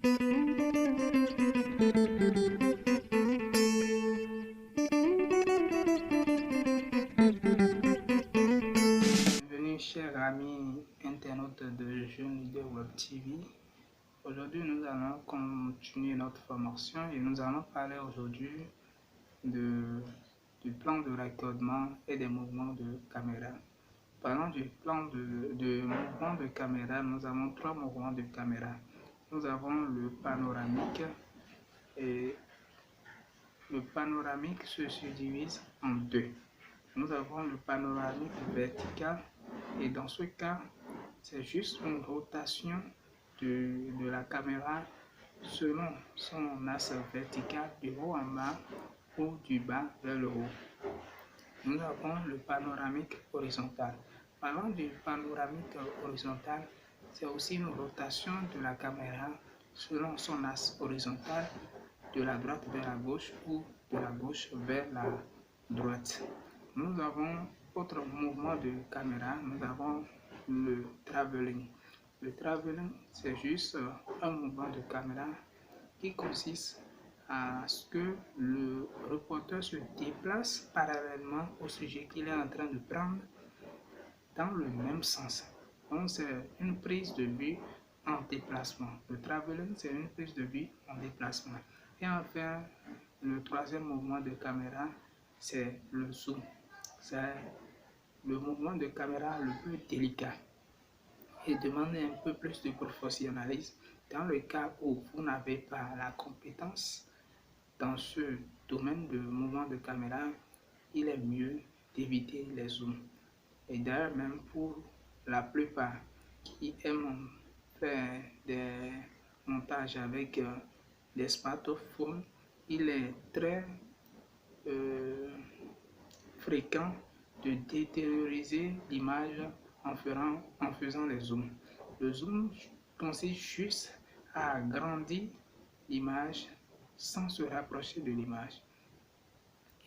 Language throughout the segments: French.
Bienvenue chers amis internautes de Jeunes Leaders Web TV. Aujourd'hui nous allons continuer notre formation et nous allons parler aujourd'hui du plan de raccordement et des mouvements de caméra. Parlant du plan de mouvement de caméra, nous avons trois mouvements de caméra. Nous avons le panoramique et le panoramique se subdivise en deux. Nous avons le panoramique vertical et dans ce cas, c'est juste une rotation de la caméra selon son axe vertical du haut en bas ou du bas vers le haut. Nous avons le panoramique horizontal. Parlant du panoramique horizontal, c'est aussi une rotation de la caméra selon son axe horizontal de la droite vers la gauche ou de la gauche vers la droite. Nous avons autre mouvement de caméra, nous avons le travelling. Le travelling, c'est juste un mouvement de caméra qui consiste à ce que le reporter se déplace parallèlement au sujet qu'il est en train de prendre dans le même sens. Donc c'est une prise de vue en déplacement. Le travelling, c'est une prise de vue en déplacement. Et enfin, le troisième mouvement de caméra, c'est le zoom. C'est le mouvement de caméra le plus délicat et demande un peu plus de professionnalisme. Dans le cas où vous n'avez pas la compétence dans ce domaine de mouvement de caméra, il est mieux d'éviter les zooms. Et d'ailleurs, même pour la plupart qui aiment faire des montages avec des smartphones, il est très fréquent de détérioriser l'image en faisant les zooms. Le zoom consiste juste à agrandir l'image sans se rapprocher de l'image.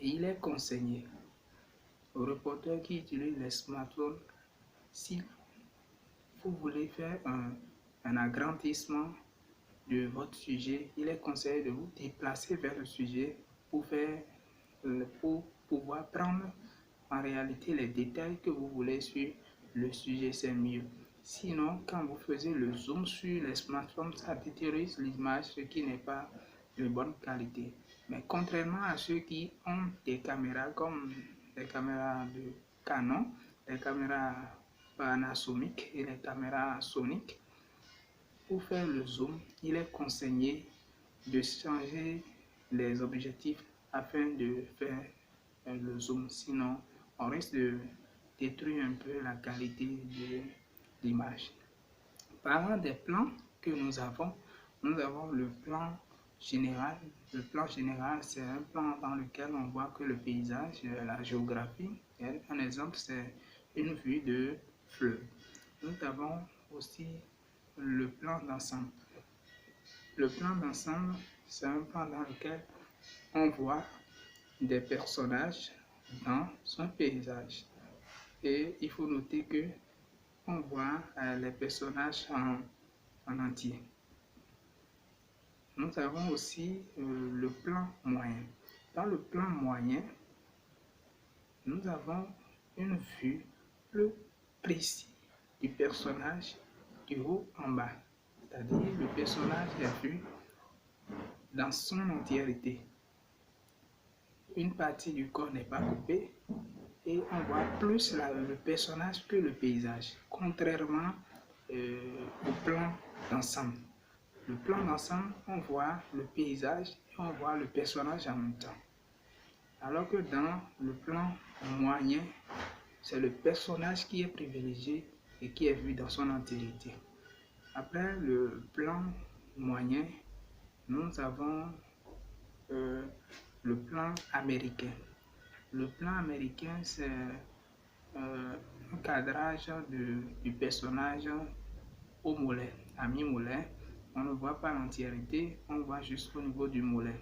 Et il est conseillé aux reporters qui utilisent les smartphones, si vous voulez faire un agrandissement de votre sujet, il est conseillé de vous déplacer vers le sujet pour pouvoir prendre en réalité les détails que vous voulez sur le sujet, c'est mieux. Sinon, quand vous faisiez le zoom sur les smartphones, ça détériorise l'image, ce qui n'est pas de bonne qualité. Mais contrairement à ceux qui ont des caméras comme les caméras de Canon, les caméras Panasonic et les caméras Sony, pour faire le zoom, il est conseillé de changer les objectifs afin de faire le zoom. Sinon, on risque de détruire un peu la qualité de l'image. Parlant des plans que nous avons le plan général. Le plan général, c'est un plan dans lequel on voit que le paysage, la géographie. Un exemple, c'est une vue de fleuve. Nous avons aussi le plan d'ensemble. Le plan d'ensemble, c'est un plan dans lequel on voit des personnages dans son paysage. Et il faut noter que on voit les personnages en entier. Nous avons aussi le plan moyen. Dans le plan moyen, nous avons une vue plus précise du personnage du haut en bas. C'est-à-dire le personnage est vu dans son entièreté. Une partie du corps n'est pas coupée et on voit plus le personnage que le paysage, contrairement au plan d'ensemble. Le plan d'ensemble, on voit le paysage et on voit le personnage en même temps. Alors que dans le plan moyen, c'est le personnage qui est privilégié et qui est vu dans son entièreté. Après le plan moyen, nous avons le plan américain. Le plan américain, c'est un cadrage du personnage au mollet, à mi-mollet. On ne voit pas l'entièreté, on voit juste au niveau du mollet.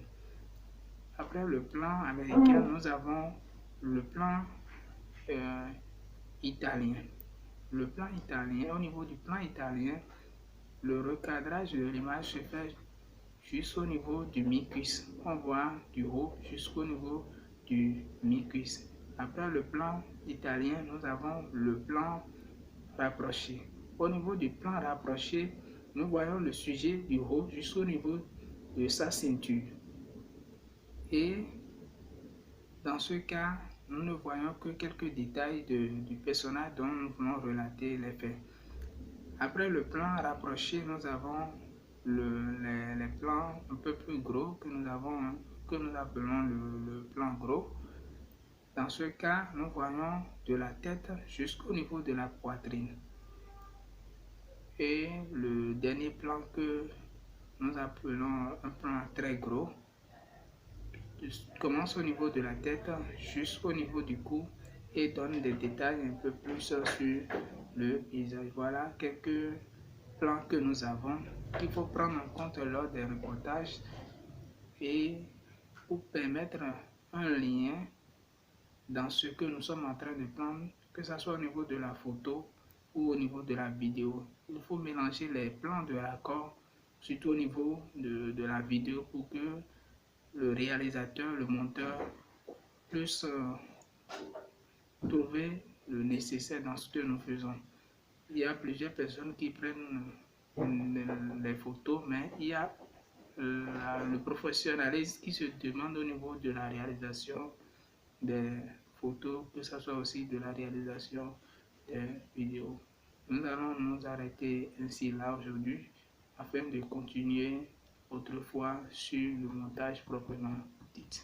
Après le plan américain, nous avons le plan italien. Le plan italien, au niveau du plan italien, le recadrage de l'image se fait jusqu'au niveau du mi-cuisse. On voit du haut jusqu'au niveau du mi-cuisse. Après le plan italien, nous avons le plan rapproché. Au niveau du plan rapproché, nous voyons le sujet du haut jusqu'au niveau de sa ceinture. Et dans ce cas, nous ne voyons que quelques détails du personnage dont nous voulons relater les faits. Après le plan rapproché, nous avons les plans un peu plus gros que nous appelons le plan gros. Dans ce cas, nous voyons de la tête jusqu'au niveau de la poitrine. Et le dernier plan que nous appelons un plan très gros commence au niveau de la tête jusqu'au niveau du cou et donne des détails un peu plus sur le visage. Voilà quelques plans que nous avons qu'il faut prendre en compte lors des reportages et pour permettre un lien dans ce que nous sommes en train de prendre, que ce soit au niveau de la photo ou au niveau de la vidéo. Il faut mélanger les plans de raccord, surtout au niveau de la vidéo, pour que le réalisateur, le monteur puisse trouver le nécessaire dans ce que nous faisons. Il y a plusieurs personnes qui prennent les photos, mais il y a le professionnalisme qui se demande au niveau de la réalisation des photos, que ce soit aussi de la réalisation des vidéos. Nous allons nous arrêter ainsi là aujourd'hui afin de continuer autrefois sur le montage proprement dit.